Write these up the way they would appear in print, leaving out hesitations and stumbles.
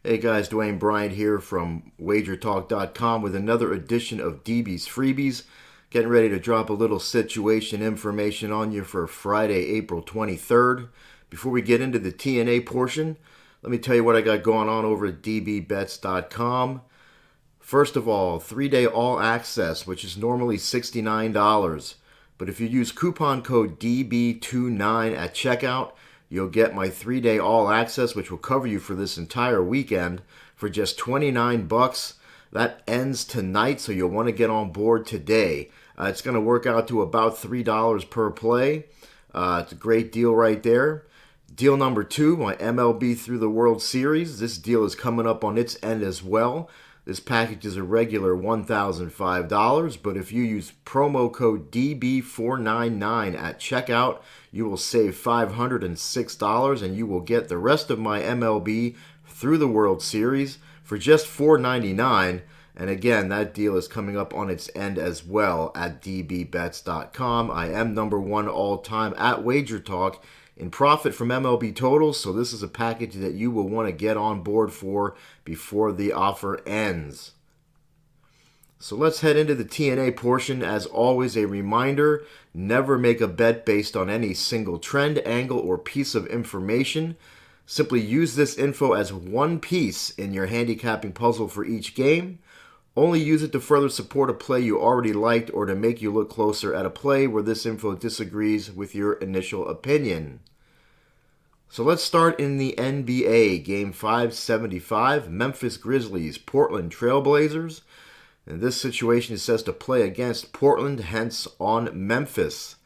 Hey guys, Dwayne Bryant here from WagerTalk.com with another edition of DB's Freebies. Getting ready to drop a little situation information on you for Friday, April 23rd. Before we get into the T&A portion, let me tell you what I got going on over at dbbets.com. First of all, 3-day all access, which is normally $69. But if you use coupon code DB29 at checkout, you'll get my 3-day all access, which will cover you for this entire weekend for just $29. That ends tonight, so you'll want to get on board today. It's going to work out to about $3 per play. It's a great deal right there. Deal number 2, my MLB through the World Series. This deal is coming up on its end as well. This package is a regular $1,005, but if you use promo code DB499 at checkout, you will save $506 and you will get the rest of my MLB through the World Series for just $499. And again, that deal is coming up on its end as well at dbbets.com. I am number one all time at WagerTalk in profit from MLB totals, so this is a package that you will want to get on board for before the offer ends. So let's head into the T&A portion. As always, a reminder, never make a bet based on any single trend, angle, or piece of information. Simply use this info as one piece in your handicapping puzzle for each game. Only use it to further support a play you already liked or to make you look closer at a play where this info disagrees with your initial opinion. So let's start in the NBA. Game 575, Memphis Grizzlies, Portland Trail Blazers. In this situation, it says to play against Portland, hence on Memphis.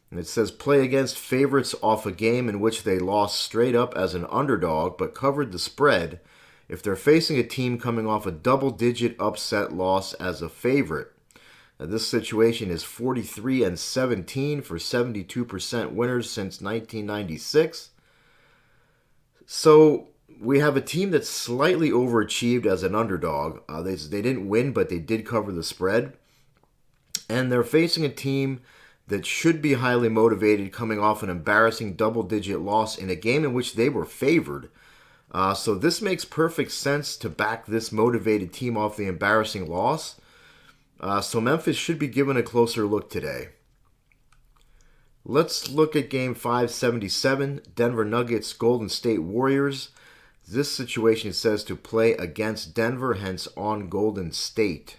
And it says play against favorites off a game in which they lost straight up as an underdog but covered the spread if they're facing a team coming off a double-digit upset loss as a favorite. Now, this situation is 43-17 for 72% winners since 1996. So we have a team that's slightly overachieved as an underdog. They didn't win, but they did cover the spread. And they're facing a team that should be highly motivated coming off an embarrassing double-digit loss in a game in which they were favored. So this makes perfect sense to back this motivated team off the embarrassing loss. So Memphis should be given a closer look today. Let's look at Game 577, Denver Nuggets, Golden State Warriors. This situation says to play against Denver, hence on Golden State.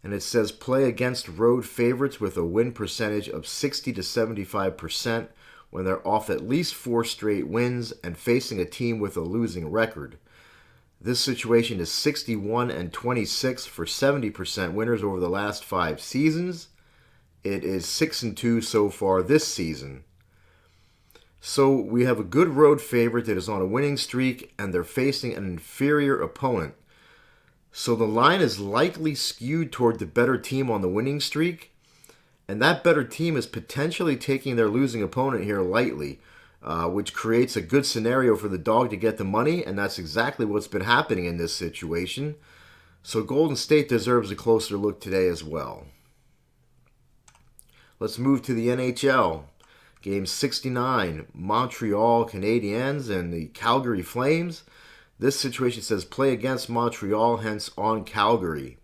And it says play against road favorites with a win percentage of 60 to 75% when they're off at least 4 straight wins and facing a team with a losing record. This situation is 61-26 for 70% winners over the last 5 seasons. It is 6-2 so far this season. So we have a good road favorite that is on a winning streak, and they're facing an inferior opponent. So the line is likely skewed toward the better team on the winning streak, and that better team is potentially taking their losing opponent here lightly, which creates a good scenario for the dog to get the money, and that's exactly what's been happening in this situation. So Golden State deserves a closer look today as well. Let's move to the NHL. Game 69, Montreal Canadiens and the Calgary Flames. This situation says play against Montreal, hence on Calgary.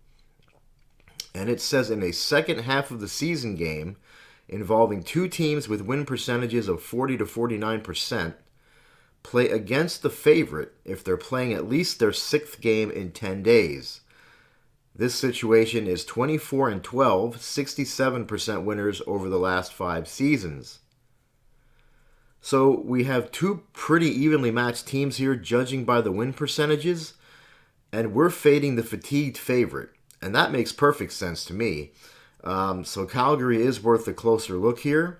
And it says in a second half of the season game involving 2 teams with win percentages of 40 to 49%, play against the favorite if they're playing at least their 6th game in 10 days. This situation is 24-12, 67% winners over the last 5 seasons. So we have 2 pretty evenly matched teams here judging by the win percentages, and we're fading the fatigued favorite, and that makes perfect sense to me. So Calgary is worth a closer look here.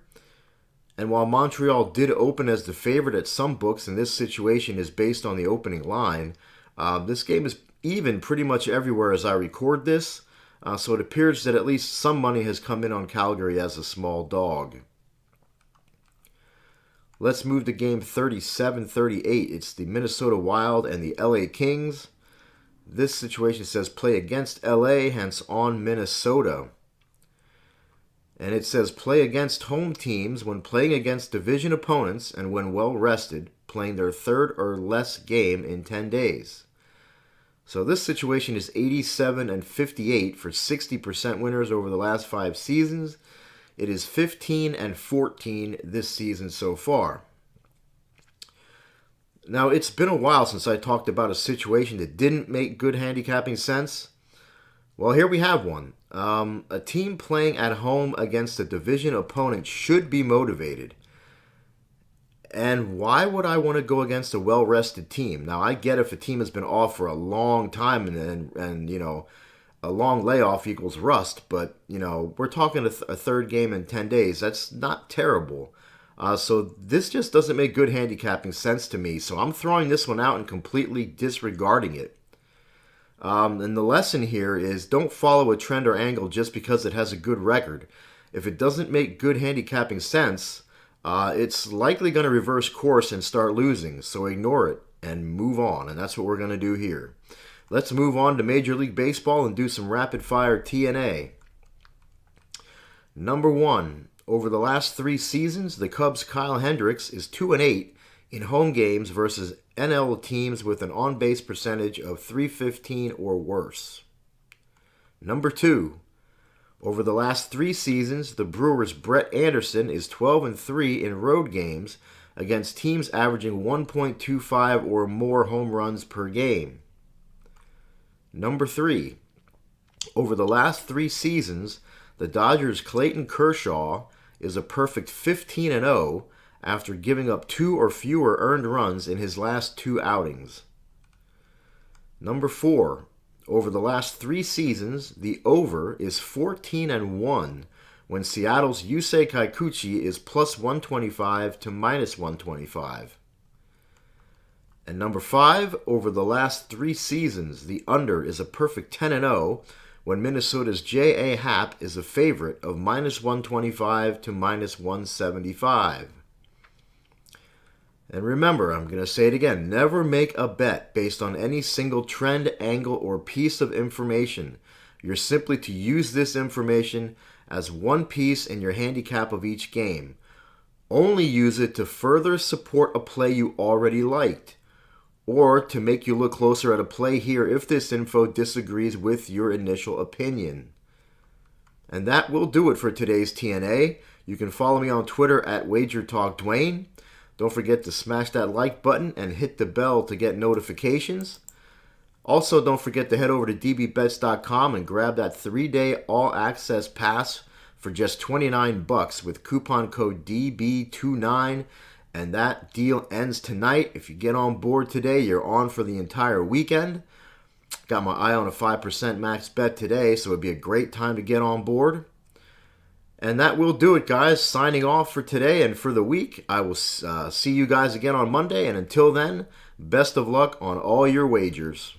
And while Montreal did open as the favorite at some books, and this situation is based on the opening line, this game is even pretty much everywhere as I record this, so it appears that at least some money has come in on Calgary as a small dog. Let's move to game 37-38. It's the Minnesota Wild and the LA Kings. This situation says play against LA, hence on Minnesota. And it says play against home teams when playing against division opponents and when well rested. playing their third or less game in 10 days. So this situation is 87 and 58 for 60% winners over the last 5 seasons. It is 15 and 14 this season so far. Now, it's been a while since I talked about a situation that didn't make good handicapping sense. Well, here we have one. A team playing at home against a division opponent should be motivated. And why would I want to go against a well-rested team? Now, I get if a team has been off for a long time and you know, a long layoff equals rust, but, you know, we're talking a third game in 10 days. That's not terrible. So this just doesn't make good handicapping sense to me. So I'm throwing this one out and completely disregarding it. And the lesson here is don't follow a trend or angle just because it has a good record. If it doesn't make good handicapping sense, it's likely going to reverse course and start losing. So ignore it and move on. And that's what we're going to do here. Let's move on to Major League Baseball and do some rapid fire T&A. Number 1. Over the last 3 seasons, the Cubs' Kyle Hendricks is 2-8 in home games versus NL teams with an on-base percentage of .315 or worse. Number 2. Over the last 3 seasons, the Brewers' Brett Anderson is 12-3 in road games against teams averaging 1.25 or more home runs per game. Number 3. Over the last 3 seasons, the Dodgers' Clayton Kershaw is a perfect 15-0 after giving up 2 or fewer earned runs in his last 2 outings. Number 4. Over the last 3 seasons, the over is 14-1 when Seattle's Yusei Kikuchi is plus 125 to minus 125. And number 5, over the last 3 seasons, the under is a perfect 10-0 when Minnesota's J.A. Happ is a favorite of minus 125 to minus 175. And remember, I'm going to say it again, never make a bet based on any single trend, angle, or piece of information. You're simply to use this information as one piece in your handicap of each game. Only use it to further support a play you already liked, or to make you look closer at a play here if this info disagrees with your initial opinion. And that will do it for today's T&A. You can follow me on Twitter at WagerTalk Dwayne. Don't forget to smash that like button and hit the bell to get notifications. Also, don't forget to head over to dbbets.com and grab that 3-day all-access pass for just $29 with coupon code DB29. And that deal ends tonight. If you get on board today, you're on for the entire weekend. Got my eye on a 5% max bet today, so it'd be a great time to get on board. And that will do it, guys. Signing off for today and for the week. I will see you guys again on Monday. And until then, best of luck on all your wagers.